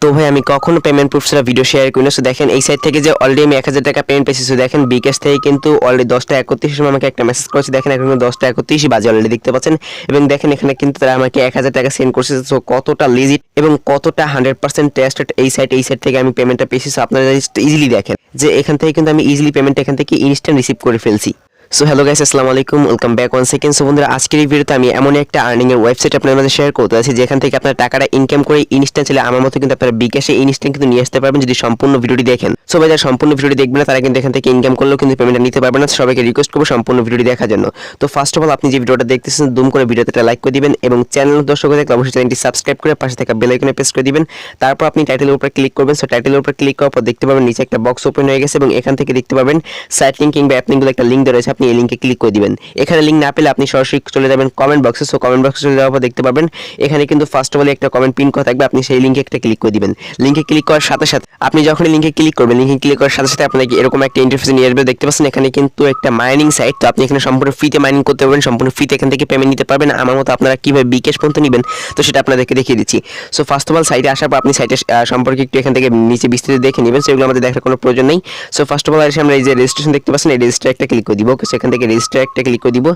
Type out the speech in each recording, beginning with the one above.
তো ভাই আমি কখনো পেমেন্ট প্রুফ ছাড়া ভিডিও শেয়ার করি না। সো দেখেন এই সাইট থেকে যে অলরেডি আমি 1000 টাকা পেমেন্ট পেয়েছি। সো দেখেন বিকাশ থেকে কিন্তু অলরেডি 10:31 সময় আমাকে একটা মেসেজ করেছে। দেখেন এখন 10:31 বাজে অলরেডি দেখতে পাচ্ছেন, এবং দেখেন এখানে কিন্তু তারা আমাকে 1000 টাকা সেন্ড করছে। সো কতটা লিজিট এবং কতটা 100% টেস্টেড এই সাইট থেকে আমি পেমেন্টটা পেয়েছি। সো আপনারা ইজিলি দেখেন যে এখান থেকে কিন্তু আমি ইজিলি পেমেন্ট এখান থেকে ইনস্ট্যান্ট রিসিভ করে ফেলছি। সো হ্যালো গাইস, আসসালামু আলাইকুম, welcome back one second. So বন্ধুরা, আজকের এই ভিডিওতে আমি এমন একটা আর্নিং এর ওয়েবসাইট আপনাদের মাঝে শেয়ার করতে আছি যেখান থেকে আপনারা টাকাটা ইনকাম করে ইনস্ট্যান্ট চলে আমার মতো কিন্তু আপনারা বিকাশে ইনস্ট্যান্ট কিন্তু নিয়ে আসতে পারবেন যদি সম্পূর্ণ ভিডিওটি দেখেন। সো ভাই যারা সম্পূর্ণ ভিডিওটি দেখবেন না তারা কিন্তু এখান থেকে ইনকাম করলেও কিন্তু পেমেন্টটা নিতে পারবেন না। সবাইকে রিকোয়েস্ট করবো সম্পূর্ণ ভিডিওটি দেখার জন্য। তো ফার্স্ট অফ অল আপনি যে ভিডিওটা দেখতেছেন দুম করে ভিডিওতে একটা লাইক করে দিবেন, এবং চ্যানেল দর্শক হয়ে থাকলে অবশ্যই চ্যানেলটি সাবস্ক্রাইব করে পাশে থাকা বেল আইকনে প্রেস করে দিবেন। তারপর আপনি টাইটেলের উপর ক্লিক করবেন। সো টাইটেলের উপর ক্লিক করার পর দেখতে পাবেন নিচে একটা বক্স ওপেন হয়ে গেছে, এবং এখান থেকে দেখতে পাবেন সাইট লিংক কিংবা অ্যাপ লিংকগুলো একটা লিংক দেওয়া রয়েছে। আপনি এই লিংকে ক্লিক করে দিবেন। এখানে লিংক না পেলে আপনি সরাসরি চলে যাবেন কমেন্ট বক্সে। সো কমেন্ট বক্সে চলে যাওয়ার পর দেখতে পাবেন এখানে কিন্তু ফার্স্ট অফ অল একটা কমেন্ট পিন করা থাকবে। আপনি সেই লিংকে একটা ক্লিক করে দিবেন। লিংকে ক্লিক করার সাথে সাথে আপনি যখন লিংকে ক্লিক করবেন, লিংকে ক্লিক করার সাথে সাথে আপনাকে এরকম একটা ইন্টারফেস নিয়ে আসবে। দেখতে পাচ্ছেন এখানে কিন্তু একটা মাইনিং সাইট। তো আপনি এখানে সম্পূর্ণ ফ্রিতে মাইনিং করতে পারবেন, সম্পূর্ণ ফ্রিতে এখান থেকে পেমেন্ট নিতে পারবেন। আমার মতো আপনারা কিভাবে বিকাশ পর্যন্ত নেবেন তো সেটা আপনাদেরকে দেখিয়ে দিচ্ছি। সো ফার্স্ট অফ অল সাইটে আসার পর আপনি সাইটের সম্পর্কে একটু এখান থেকে নিচে বিস্তারিত দেখে নেবেন। সেগুলো আমাদের দেখার কোনো প্রয়োজন নেই। সো ফার্স্ট অফ অল এসে আমরা এই যে রেজিস্ট্রেশন দেখতে পাচ্ছেন, এই রেজিস্টার একটা ক্লিক করে দিব। ওকে, সেখান থেকে রেজিস্টার একটা ক্লিক করে দিব।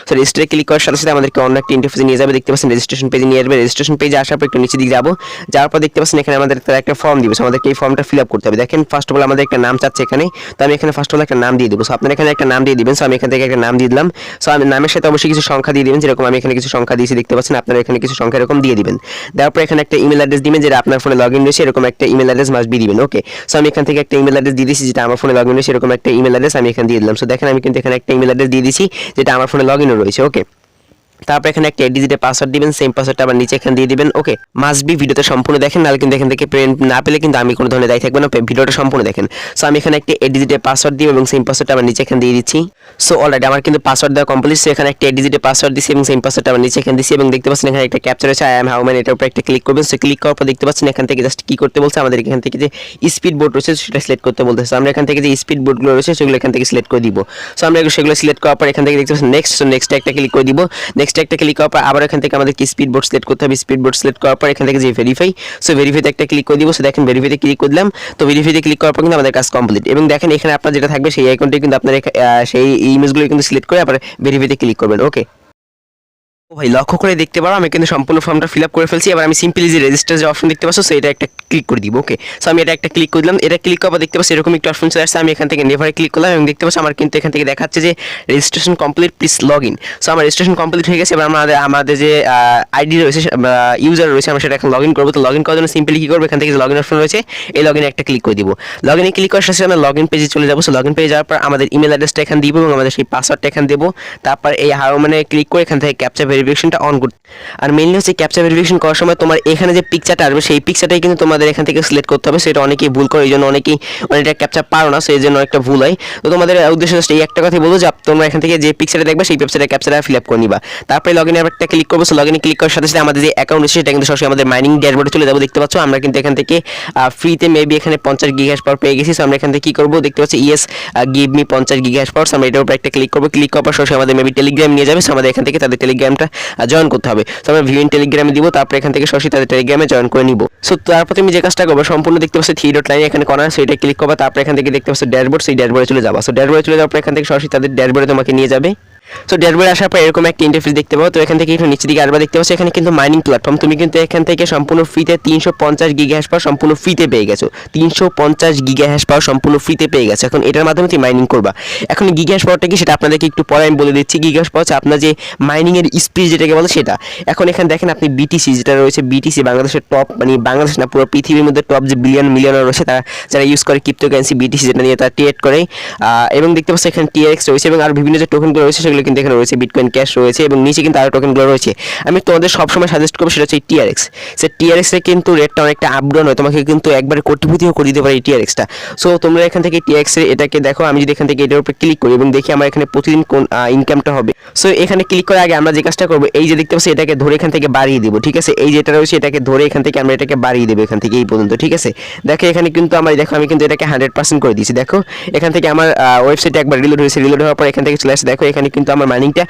সো রেজিস্টারে ক্লিক করার সাথে সাথে আমাদেরকে অন্য একটা ইন্টারফেসে নিয়ে যাবে। দেখতে পাচ্ছেন রেজিস্ট্রেশন পেজে নিয়ে আসবে। রেজিস্ট্রেশন পেজে আসার পর একটু নিচে দিকে যাবো। যাওয়ার পর দেখতে পাচ্ছেন এখানে আমাদের তারা একটা ফর্ম দিবে। আমাদেরকে এই ফর্মটা ফিল আপ করতে হবে। দেখেন ফার্স্ট অফ অল আমাদের একটা নাম চাচ্ছে এখানে। তো আমি এখানে ফার্স্ট অফ অল একটা নাম দিয়ে দেবো। সো আপনারা এখানে একটা নাম দিয়ে দিবেন। সো আমি এখান থেকে একটা নাম দিয়ে দিলাম। সো আমি নামের সাথে অবশ্যই কিছু সংখ্যা দিয়ে দিবেন, যেরকম আমি এখানে কিছু সংখ্যা দিয়েছি দেখতে পাচ্ছেন। আপনারা এখানে কিছু সংখ্যা এরকম দিয়ে দিবেন। দেওয়ার পর এখানে একটা ইমেল অ্যাড্রেস দিবেন, যেটা আপনার ফোনে লগ ইন রয়েছে এরকম একটা ইমেল অ্যাড্রেস মাস্ট বি দিবেন। ওকে, সো আমি এখান থেকে একটা ইমেল অ্যাড্রেস দিয়ে দিয়েছি যেটা আমার ফোনে লগ ইন রয়েছে এরকম একটা ইমেল অ্যাড্রেস আমি এখানে দিয়ে দিলাম। সো দেখেন আমি কিন্তু এখানে একটা ইমেল অ্যাড্রেস দিয়ে দিয়েছি যেটা আমার ফোনে লগ ইন রয়েছে। ওকে, তারপর এখানে একটা 8 ডিজিটের পাসওয়ার্ড দিবেন। সেম পাসওয়ার্ডটা আবার নিচে এখানে দিয়ে দিবেন। ওকে, মাস্ট বি ভিডিওটা সম্পূর্ণ দেখেন, নাহলে কিন্তু এখান থেকে পেমেন্ট না পেলে কিন্তু আমি কোনো ধরনের দায়ী থাকবে না। ভিডিওটা সম্পূর্ণ দেখেন। সো আমি এখানে একটা 8 ডিজিটের পাসওয়ার্ড দিব এবং সেম পাসওয়ার্ডটা আবার নিচে এখানে দিয়ে দিচ্ছি। সো অলরেডি আমার কিন্তু পাসওয়ার্ড দেওয়া কমপ্লিট। সো এখানে একটা 8 ডিজিটের পাসওয়ার্ড দিচ্ছি এবং সেম পাসওয়ার্ডটা আবার নিচে এখানে দিচ্ছি, এবং দেখতে পাচ্ছেন এখানে একটা ক্যাপচার আছে আই এম হাউম্যান, এটার উপর একটা ক্লিক করবেন। সো ক্লিক করার পর দেখতে পাচ্ছেন এখান থেকে জাস্ট কি করতে বলছে, আমাদের এখান থেকে যে স্পিড বোর্ড রয়েছে সেটা সিলেক্ট করতে বলতেছে। আমরা এখান থেকে যে স্পিড বোর্ডগুলো রয়েছে সেগুলো এখান থেকে সিলেক্ট করে দিব। সো আমরা সেগুলো সিলেক্ট করার পর এখান থেকে দেখতে পাচ্ছেন নেক্সট। সো নেক্সট একটা ক্লিক করে দিব। নেক্সট একটা ক্লিক করার পর আবার এখান থেকে আমাদের কি স্পিড বোর্ড সিলেক্ট করতে হবে। স্পিড বোর্ড সিলেক্ট করার পর এখান থেকে যে ভেরিফাই, সো ভেরিফাইতে একটা ক্লিক করে দিব। সো দেখেন ভেরিফাইতে ক্লিক করে দিলাম। তো ভেরিফাইতে ক্লিক করার পর কিন্তু আমাদের কাজ কমপ্লিট, এবং দেখেন এখানে আপনার যেটা থাকবে সেই আইকনটি কিন্তু আপনার সেই ইমেজগুলো কিন্তু সিলেক্ট করে আবার ভেরিফাইতে ক্লিক করবেন। ওকে ভাই, লক্ষ্য করে দেখতে পারো আমি কিন্তু সম্পূর্ণ ফর্মটা ফিল আপ করে ফেলছি। এবার আমি সিম্পলি যে রেজিস্টার যে অপশন দেখতে পাচ্ছ এটা একটা ক্লিক করে দিব। ওকে, সো আমি এটা একটা ক্লিক করে দিলাম। এটা ক্লিক করার দেখতে পাচ্ছি এরকম একটা অপশন চলে আসছে। আমি এখান থেকে নেভারে ক্লিক করলাম এবং দেখতে পাচ্ছি আমার কিন্তু এখান থেকে দেখাচ্ছে যে registration complete, please log in. So আমার রেজিস্ট্রেশন কমপ্লিট হয়ে গেছে। এবার আমাদের যে আইডি রয়েছে ইউজার রয়েছে আমরা সেটা এখন লগ ইন করবো। তো লগ ইন করার জন্য সিম্পলি কী করবো, এখান থেকে যে লগ ইন অপশন রয়েছে এই লগ ইনে একটা ক্লিক করে দিব। লগ ইনে ক্লিক করার সাথে আমরা লগ ইন পেজে চলে যাবো। সো লগ ইন পেজে যাওয়ার পর আমাদের ইমেল অ্যাড্রেসটা এখানে দিব এবং আমাদের সেই পাসওয়ার্ডটা এখানে দেবো। তারপর এই হাউম্যানে ক্লিক করে এখান থেকে ক্যাপচা ভেরিফিকেশনটা অন করতে। আর মেইনলি হচ্ছে ক্যাপচা ভেরিফিকেশন করার সময় তোমার এখানে যে পিকচারটা আসবে সেই পিকচারটাই কিন্তু তোমাদের এখান থেকে সিলেক্ট করতে হবে। সেটা অনেকেই ভুল করে, এই জন্য অনেকেই অনেকটা ক্যাপচা পারো না, সেই জন্য একটা ভুল হয়। তো তোমাদের উদ্দেশ্য জাস্ট এই একটা কথাই বলবো যে তোমরা এখান থেকে যে পিকচারটা দেখবে সেই পিকচারটা ক্যাপচারটা ফিল আপ করে নিবা। তারপরে লগ ইনে একটা ক্লিক করবো। সো লগ ইনে ক্লিক করার সাথে সাথে আমাদের যে অ্যাকাউন্ট আছে সেটা কিন্তু সরাসরি আমাদের মাইনিং ড্যাশবোর্ডে চলে যাবো। দেখতে পাচ্ছ আমরা কিন্তু এখান থেকে ফ্রিতে মেবি এখানে 50 গিগাহ্যাশ পাওয়ার পেয়ে গেছি। সো আমরা এখান থেকে কি করবো, দেখতে পাচ্ছি ইয়েস গিভ মি 50 গিগাহ্যাশ পাওয়ার। আমরা এটার উপর একটা ক্লিক করবো। ক্লিক করার পর সরাসরি আমাদের মেবি টেলিগ্রাম নিয়ে যাবে। সো আমাদের এখান থেকে তাদের টেলিগ্রামটা জয়েন করতে হবে। তো আমরা ভিউ ইন টেলিগ্রামে দিব, তারপর এখান থেকে সরাসরি তাদের টেলিগ্রামে জয়েন করে নিব। সো তারপর তুমি যে কাজটা করবে সম্পূর্ণ দেখতে পাচ্ছ 3 ডট লাইন এখানে কর্নার, সেটা ক্লিক করবে। তারপর এখান থেকে দেখতে পাচ্ছ ড্যাশবোর্ড, সেই ড্যাশবোর্ডে চলে যাবা। সো ড্যাশবোর্ডে চলে যাওয়ার পর এখান থেকে সরাসরি তাদের ড্যাশবোর্ডে তোমাকে নিয়ে যাবে। সো ড্যাশবোর্ডে আসার পর এরকম একটা ইন্টারফেস দেখতে পাবো। তো এখান থেকে একটু নিচের দিকে আসবে। দেখতে পাচ্ছ এখানে কিন্তু মাইনিং প্ল্যাটফর্ম, তুমি কিন্তু এখান থেকে সম্পূর্ণ ফ্রিতে 350 গিগাহ্যাশ পাওয়ার সম্পূর্ণ ফ্রিতে পেয়ে গেছো। 350 গিগাহ্যাশ পাওয়ার সম্পূর্ণ ফ্রিতে পেয়ে গেছো। এখন এটার মাধ্যমে তুমি মাইনিং করবা। এখন গিগাহ্যাশ পাওয়ারটা কি সেটা আপনাদেরকে একটু পরে আমি বলে দিচ্ছি। গিগাহ্যাশ পাওয়ার হচ্ছে আপনার যে মাইনিং এর স্পিড যেটাকে বলে সেটা। এখন এখানে দেখেন আপনি বিটিসি যেটা রয়েছে, বিটিসি বাংলাদেশের টপ, মানে বাংলাদেশ না পুরো পৃথিবীর মধ্যে টপ যে মিলিয়নার রয়েছে তারা যারা ইউজ করে ক্রিপ্টোকারেন্সি বিটিসি, যেটা নিয়ে তারা ট্রেড করে। এবং দেখতে পাচ্ছ এখানে টিআরএক্স রয়েছে এবং আর বিভিন্ন যে টোকেনগুলো রয়েছে সেগুলো কিন্তু এখানে রয়েছে। বিটকয়েন ক্যাশ রয়েছে এবং নিচে কিন্তু আরো টোকেনগুলো রয়েছে। আমি তোমাদের সবসময় সাজেস্ট করবো সেটা হচ্ছে টিআরএক্স। সে টিআরএক্স এর কিন্তু রেটটা অনেকটা আপ ডাউন হয়, তোমাকে কিন্তু একবারে কোটিপতিও করে দিতে পারে এই টিআরএক্সটা। সো তোমরা এখান থেকে টিআরএক্স এর এটাকে দেখো। আমি যদি এখান থেকে এটার উপর ক্লিক করি এবং দেখি আমার এখানে প্রতিদিন কোন ইনকামটা হবে। সো এখানে ক্লিক করার আগে আমরা যে কাজটা করবো, এই যে দেখতে পাচ্ছি এটাকে ধরে এখান থেকে বাড়িয়ে দিব। ঠিক আছে, এই যেটা রয়েছে এটাকে ধরে এখান থেকে আমরা এটাকে বাড়িয়ে দেবো এখান থেকে এই পর্যন্ত। ঠিক আছে, দেখো এখানে কিন্তু আমার দেখো আমি কিন্তু এটাকে 100% করে দিয়েছি। দেখো এখান থেকে আমার ওয়েবসাইটে একবার রিলোড হয়েছে, রিলোড হওয়ার পর এখান থেকে চলে আসছে। দেখো এখানে কিন্তু কিন্তু আমার মাইনিংটা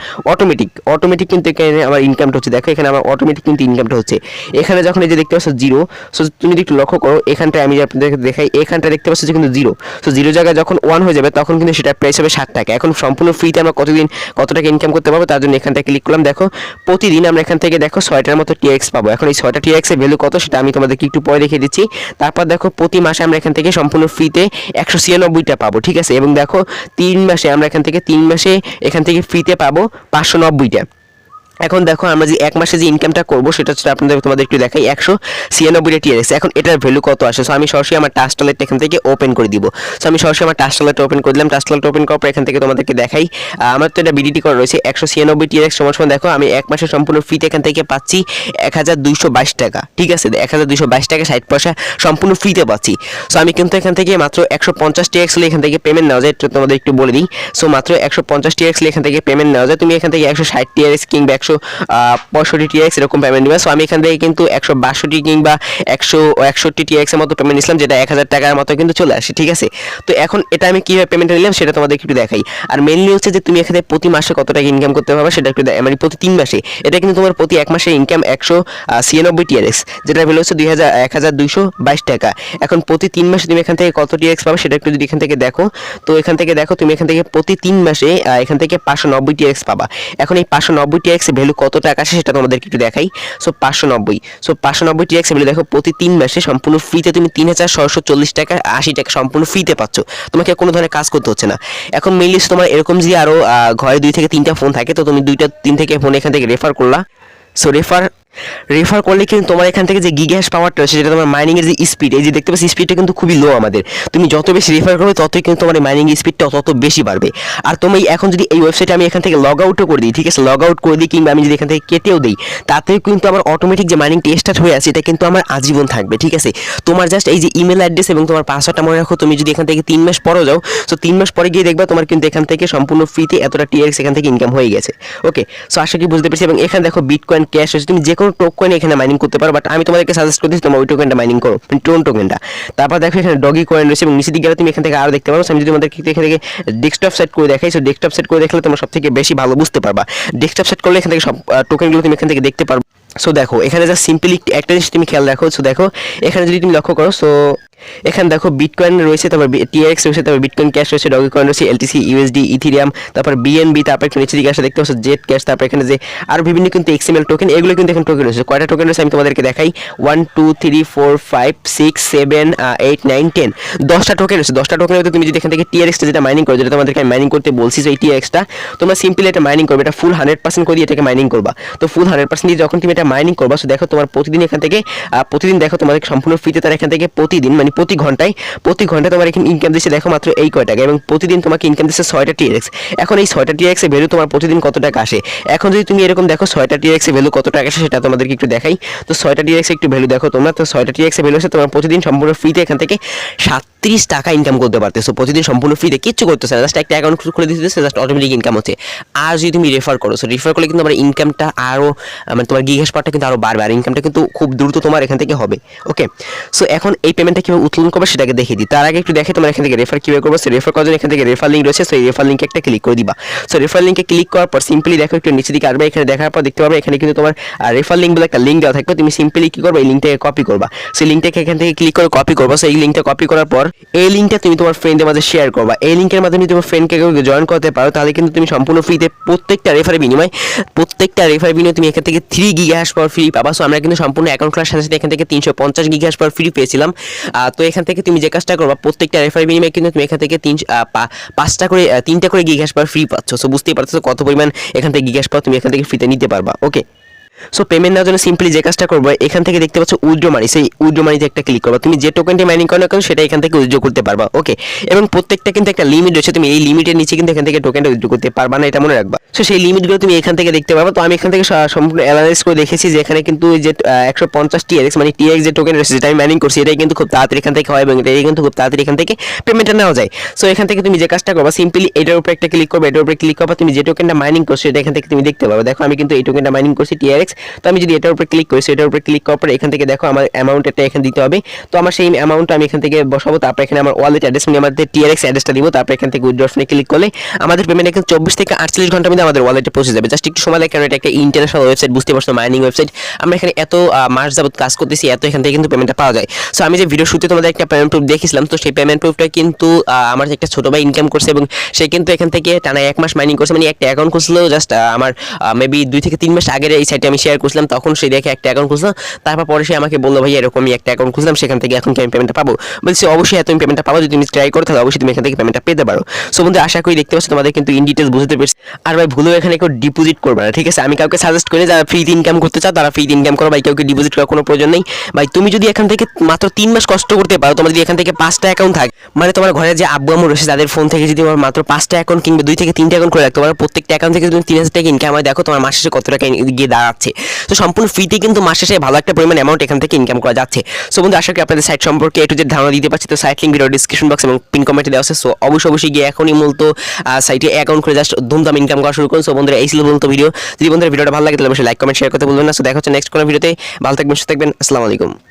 অটোমেটিক কিন্তু এখানে আমার ইনকামটা হচ্ছে। দেখো এখানে আমার অটোমেটিক কিন্তু ইনকামটা হচ্ছে। এখানে যখন এই যে দেখতে পাচ্ছ জিরো, সো তুমি যদি একটু লক্ষ্য করো এখানটায় আমি আপনাদেরকে দেখাই, এখানটা দেখতে পাচ্ছ যে কিন্তু জিরো, সো জিরো জায়গায় যখন 1 হয়ে যাবে তখন কিন্তু সেটা প্রাইস হবে 60 টাকা। এখন সম্পূর্ণ ফ্রিতে আমরা কত টাকা ইনকাম করতে পারবো তার জন্য এখান থেকে ক্লিক করলাম। দেখো প্রতিদিন আমরা এখান থেকে দেখো 6টার মতো টিএক্স পাবো। এখন এই 6টা টিএক্স এর ভ্যালু কত সেটা আমি তোমাদেরকে একটু পরে দেখিয়ে দিচ্ছি। তারপর দেখো প্রতি মাসে আমরা এখান থেকে সম্পূর্ণ ফ্রিতে 196টা পাবো, ঠিক আছে। এবং দেখো 3 মাসে আমরা এখান থেকে ফ্রিতে পাবো 590টা। এখন দেখো আমরা যে এক মাসে যে ইনকামটা করবো সেটা হচ্ছে তোমাদের একটু দেখাই 196টা টিআরএক্স। এখন এটার ভ্যালু কত আসে, সো আমি সরাসরি আমার টাস্ক ওয়ালেট এখান থেকে ওপেন করে দিব। সো আমি সরাসরি আমার টাস্ক ওয়ালেট ওপেন করে দিলাম। টাস্ক ওয়ালেট ওপেন করার পর এখান থেকে তোমাদেরকে দেখাই আমার তো এটা বিডিটি করা রয়েছে 196 টিআরএক্স সমান দেখো আমি এক মাসে সম্পূর্ণ ফ্রিতে এখান থেকে পাচ্ছি 1222 টাকা, ঠিক আছে। 1222 টাকা 60 পয়সা সম্পূর্ণ ফ্রিতে পাচ্ছি। সো আমি কিন্তু এখান থেকে মাত্র 150 টিআরএক্স এখান থেকে পেমেন্ট নেওয়া যায়, তোমাদের একটু বলে দিই। সো মাত্র 150 টিআরএক্স এখান থেকে পেমেন্ট নেওয়া যায়। তুমি এখান থেকে 160 টিআরএক্স কিংবা 165 টিএক্স এরকম পেমেন্ট নিবে। সো আমি এখান থেকে কিন্তু 162 কিংবা 161 টিএক্স এর মতো পেমেন্ট নিলাম, যেটা 1000 টাকার মতো কিন্তু চলে আসে, ঠিক আছে। তো এখন এটা আমি কিভাবে পেমেন্ট নিলাম সেটা তোমাদের একটু দেখাই। আর মেইনলি হচ্ছে যে তুমি এখানে প্রতি মাসে কত টাকা ইনকাম করতে পারবে সেটা একটু মানে প্রতি 3 মাসে, এটা কিন্তু তোমার প্রতি এক মাসে ইনকাম 196 টিএক্স, যেটা ভ্যালু হচ্ছে 1222 টাকা। এখন প্রতি 3 মাসে তুমি এখান থেকে কত টিএক্স পাবে সেটা একটু যদি এখান থেকে দেখো, তো এখান থেকে দেখো তুমি এখান থেকে প্রতি 3 মাসে এখান থেকে 590 টিএক্স পাবা। এখন এই 590 টিএক্স ভ্যালু কত টাকা আসে সেটা তোমাদেরকে একটু দেখাই। সো 590 টিএক্স ভ্যালু দেখো প্রতি 3 মাসে সম্পূর্ণ ফ্রিতে তুমি 3640 টাকা 80 টাকা সম্পূর্ণ ফ্রিতে পাচ্ছ, তোমাকে কোনো ধরনের কাজ করতে হচ্ছে না। এখন মেইনলি তোমার এরকম যে আরো ঘরে 2 থেকে 3টা ফোন থাকে, তো তুমি 2-3 থেকে ফোন এখান থেকে রেফার করলা। সো রেফার করলে কিন্তু তোমার এখান থেকে যে গিগাহ্যাশ পাওয়ারটা আছে সেটা তোমার মাইনিং এর যে স্পিড, এই যে দেখতে পাচ্ছ স্পিডটা কিন্তু খুবই লো আমাদের। তুমি যত বেশি রেফার করবে ততই কিন্তু তোমার মাইনিং স্পিডটা তত বেশি বাড়বে। আর তুমি এখন যদি এই ওয়েবসাইটে আমি এখান থেকে লগ আউটও করে দিই, ঠিক আছে, লগ আউট করে দিই কিংবা আমি যদি এখান থেকে কেটেও দিই, তাতেও কিন্তু আমার অটোমেটিক যে মাইনিংটা স্টার্ট হয়ে আছে এটা কিন্তু আমার আজীবন থাকবে, ঠিক আছে। তোমার জাস্ট এই যে ইমেল অ্যাড্রেস এবং তোমার পাসওয়ার্ডটা মনে রাখো। তুমি যদি এখান থেকে 3 মাস পরেও যাও, সো 3 মাস পরে গিয়ে দেখবা তোমার কিন্তু এখান থেকে সম্পূর্ণ ফ্রিতে এতটা টিএক্স এখান থেকে ইনকাম হয়ে গেছে। ওকে, সো আশা করি বুঝতে পেরেছি। এবং এখানে দেখো বিটকয়েন ক্যাশ হচ্ছে, তুমি যে কোনো টোকেন এখানে মাইনিং করতে পারো, বাট আমি তোমাদেরকে সাজেস্ট করতেছি তোমরা ওই টোকেনটা মাইনিং করো, টোন টোকেনটা। তারপর দেখো এখানে ডগি কয়েন রয়েছে এবং নিচে দিকে গেলে তুমি এখান থেকে আরো দেখতে পারো। আমি যদি তোমাদেরকে এখান থেকে ডেস্কটপ সেট করে দেখাই, সো ডেস্কটপ সেট করে দেখলে তোমরা সবথেকে বেশি ভালো বুঝতে পারবা। ডেস্কটপ সেট করলে এখান থেকে সব টোকেনগুলো তুমি এখান থেকে দেখতে পারবে। সো দেখো এখানে যা সিম্পলি একটা জিনিস তুমি খেয়াল রাখো। সো দেখো এখানে যদি তুমি লক্ষ্য করো, সো এখানে দেখো বিটকয়েন রয়েছে, তারপর টিএক্স রয়েছে, তারপর বিটকয়েন ক্যাশ রয়েছে, ডগি কয়েন রয়েছে, এলটিসি, ইউএসডি, ইথিরিয়াম, তারপর বিএনবি, তারপর একটু নিচে দিকে আসে দেখতে পাচ্ছ জেট ক্যাশ, তারপর এখানে যে আরো বিভিন্ন কিন্তু এক্সএমএল টোকেন, এগুলো কিন্তু এখন টোকেন রয়েছে। কয়টা টোকেন রয়েছে আমি তোমাদেরকে দেখাই, 1 2 3 4 5 6 7 8 9 10 10টা টোকেন রয়েছে। 10টা টোকেনের মধ্যে তুমি যদি এখান থেকে টিআরএক্সটা যেটা মাইনিং করো, যেটা তোমাদেরকে আমি মাইনিং করতে বলছি, যে এই টিআরএক্সটা তোমরা সিম্পলি এটা মাইনিং করবে, এটা ফুল 100% করে দিয়ে এটাকে মাইনিং করবা। তো ফুল 100% দিয়ে যখন তুমি এটা মাইনিং করবা, সো দেখো তোমার প্রতিদিন এখান থেকে প্রতিদিন দেখো তোমাদের সম্পূর্ণ ফ্রিতে তারা এখান থেকে প্রতিদিন মানে প্রতি ঘন্টায় তোমার এখানে ইনকাম দিচ্ছে দেখো মাত্র এই কয় টাকা, এবং প্রতিদিন তোমাকে ইনকাম দিচ্ছে 6টা টিএক্স। এখন এই 6টা টিএক্স এর ভ্যালু তোমার প্রতিদিন কত টাকা আসে, এখন যদি তুমি এরকম দেখো 6টা টিএক্স এর ভ্যালু কত টাকা আসে সেটা তোমাদেরকে একটু দেখাই। তো 6টা টিএক্স একটু ভ্যালু দেখো তোমরা, তো 6টা টিএক্স এর ভ্যালু আছে তোমার প্রতিদিন সম্পূর্ণ ফ্রিতে এখান থেকে 30 টাকা ইনকাম করতে পারতেছো প্রতিদিন সম্পূর্ণ ফ্রিতে, কিচ্ছু করতেছে না, জাস্ট একটা অ্যাকাউন্ট খুলে দিতেছে, জাস্ট অটোমেটিক ইনকাম হচ্ছে। আর যদি তুমি রেফার করো, সো রেফার করলে কিন্তু আমার ইনকামটা আরো মানে তোমার গিগাহ্যাশ পাওয়ারটা কিন্তু আরো বাড়বে, আর ইনকামটা কিন্তু খুব দ্রুত তোমার এখান থেকে হবে। ওকে, সো এখন এই পেমেন্টটা কিভাবে উত্তোলন করবে সেটাকে দেখিয়ে দিই। তার আগে একটু দেখে তোমার এখান থেকে রেফার কিভাবে করবে। সো রেফার করার জন্য এখান থেকে রেফার লিঙ্ক রয়েছে, সো এই রেফার লিঙ্কে একটা ক্লিক করে দিবা। সো রেফার লিঙ্কে ক্লিক করার পর সিম্পলি দেখো একটু নিচে দিকে আসবে, এখানে দেখার পর দেখতে পাবে এখানে কিন্তু তোমার রেফার লিঙ্ক বলে একটা লিঙ্ক দেওয়া থাকবে। তুমি সিম্পলি কি করবে, এই লিঙ্কটাকে কপি করবা। সো লিঙ্কটাকে এখান থেকে ক্লিক করে কপি করবা। সো এই লিঙ্কটা কপি করার পর এই লিঙ্কটা তুমি তোমার ফ্রেন্ডদের মাঝে শেয়ার করবা। এই লিঙ্কের মাধ্যমে তুমি ফ্রেন্ডকে জয়েন করতে পারো, তাহলে কিন্তু তুমি সম্পূর্ণ ফ্রিতে প্রত্যেকটা রেফারের বিনিময়ে তুমি এখান থেকে 3 গিগাহ্যাশ পাওয়ার ফ্রি পাবা। সো আমরা কিন্তু সম্পূর্ণ অ্যাকাউন্ট খোলার সাথে সাথে এখান থেকে 350 গিগাহ্যাশ পাওয়ার ফ্রি পেয়েছিলাম। তো এখান থেকে তুমি যে কাজটা করবা, প্রত্যেকটা রেফারের বিনিময়ে কিন্তু তুমি এখান থেকে 3টা করে গিগাহ্যাশ পাওয়ার ফ্রি পাচ্ছ। সো বুঝতেই পারছো কত পরিমাণ এখান থেকে গিগাহ্যাশ পাওয়া তুমি এখান থেকে ফ্রিতে নিতে পারবা। ওকে, সো পেমেন্ট নেওয়ার জন্য সিম্পলি যে কাজটা করবো, এখান থেকে দেখতে পাচ্ছ উইথড্র মানি, সেই উইথড্র মানিতে একটা ক্লিক করবা। তুমি যে টোকেনটি মাইনিং করো না কেন সেটা এখান থেকে উইথড্র করতে পারবা। ওকে, এবং প্রত্যেকটা কিন্তু একটা লিমিট রয়েছে, তুমি এই লিমিটের নিচে কিন্তু এখান থেকে টোকেনটা উইথড্র করতে পারবা না, এটা মনে রাখবা। সো সেই লিমিটগুলো তুমি এখান থেকে দেখতে পারবা। তো আমি এখান থেকে সম্পূর্ণ অ্যানালাইজ করে দেখেছি যে এখানে কিন্তু যে 150 টিএক্স মানে টিএক্স যে টোকেন রয়েছে যেটা আমি মাইনিং করছি, এটাই কিন্তু খুব তাড়াতাড়ি এখান থেকে হয় এবং এটাই কিন্তু খুব তাড়াতাড়ি এখান থেকে পেমেন্টটা নেওয়া যায়। সো এখান থেকে তুমি যে কাজটা করবা, সিম্পলি এটার উপরে একটা ক্লিক করবে, এটার উপরে ক্লিক করবা, তুমি যে টোকেনটা মাইনিং করছো এটা এখান থেকে তুমি দেখতে পারবে। দেখো আমি কিন্তু এই টোকেনটা মাইনিং করছি টিএক্স, TRX। তো আমি যদি এটার উপর ক্লিক করি, এটার উপর ক্লিক করার পর এখান থেকে দেখো আমার অ্যামাউন্ট এটা এখানে দিতে হবে। তো আমার সেই অ্যামাউন্টটা আমি এখান থেকে বসাবো, তারপর এখানে আমার ওয়ালেট অ্যাড্রেস মানে আমাদের TRX অ্যাড্রেসটা দিব, তারপর এখান থেকে উইথড্র অপশনে ক্লিক করলে আমাদের পেমেন্ট এখানে 24 থেকে 48 ঘন্টার মধ্যে আমাদের ওয়ালেটে পৌঁছে যাবে। জাস্ট একটু সময় লাগে, কারণ এটা একটা ইন্টারন্যাশনাল ওয়েবসাইট, বুঝতে পারছো, মাইনিং ওয়েবসাইট। আমরা এখানে এত মাস যাবত কাজ করতেছি, এত এখান থেকে কিন্তু পেমেন্টটা পাওয়া যায়। সো আমি যে ভিডিও শুরুতে তোমাদের একটা পেমেন্ট প্রুফ দেখিয়েছিলাম, তো সেই পেমেন্ট প্রুফটা কিন্তু আমার একটা ছোট ভাই ইনকাম করছে এবং সে কিন্তু এখান থেকে টানা 1 মাস মাইনিং করছে। মানে একটা অ্যাকাউন্ট খুলছিল জাস্ট আমার মেবি 2 থেকে 3 মাস আগের এই সাইটে আমি শেয়ার করছিলাম, তখন সে দেখে একটা অ্যাকাউন্ট খুলছিল। তারপর পরে সে আমাকে বললো ভাই এরকমই একটা অ্যাকাউন্ট খুলছিলাম, সেখান থেকে এখন কি আমি পেমেন্টটা পাবো? বলছি অবশ্যই তুমি পেমেন্টটা পাবো, যদি তুমি ট্রাই করো তাহলে অবশ্যই তুমি এখান থেকে পেমেন্টটা পেতে পারো। সো বন্ধু আশা করি দেখতে পাচ্ছ তোমাদের কিন্তু ইন ডিটেলস বুঝতে পেরেছি। আর ভাই ভুলেও এখানে কেউ ডিপোজিট করবে না, ঠিক আছে? আমি কাউকে সাজেস্ট করি যারা ফ্রিতে ইনকাম করতে চাও তারা ফ্রিতে ইনকাম করো ভাই, কাউকে ডিপোজিট করার কোনো প্রয়োজন নেই ভাই। তুমি যদি এখান থেকে মাত্র 3 মাস কষ্ট করতে পারো, তোমার যদি এখান থেকে 5টা অ্যাকাউন্ট থাকে, মানে তোমার ঘরে যে আব্বু আম্মু রয়েছে তাদের ফোন থেকে যদি তোমার মাত্র 5টা অ্যাকাউন্ট কিংবা 2 থেকে 3টা অ্যাকাউন্ট করে রাখতে পারো, প্রত্যেকটা অ্যাকাউন্ট থেকে তুমি 3000 টাকা ইনকাম হয়, দেখো তোমার মাস শেষে কত টাকা গিয়ে দাঁড়াচ্ছে। তো সম্পূর্ণ ফ্রিতে কিন্তু মাস শেষে ভালো একটা পরিমাণ অ্যামাউন্ট এখান থেকে ইনকাম করা যাচ্ছে। সো বন্ধু আশা করি আপনাদের সাইট সম্পর্কে একটু যে ধারণা দিতে পারছি। তো site link video description box এবং পিন কমেন্টে দেওয়া আছে। সো অবশ্যই গিয়ে এখনই মূলত সাইটে অ্যাকাউন্ট করে জাস্ট ধুমধাম ইনকাম করা শুরু করুন। সো বন্ধুরা এই ছিল মূলত ভিডিও। যদি বন্ধুরা ভিডিওটা ভালো লাগে তাহলে অবশ্যই লাইক কমেন্ট শেয়ার করতে ভুলবেন না। সো দেখা হচ্ছে নেক্সট কোনো ভিডিওতে। ভালো থাকবেন, সুস্থ থাকবেন, আসসালামু আলাইকুম।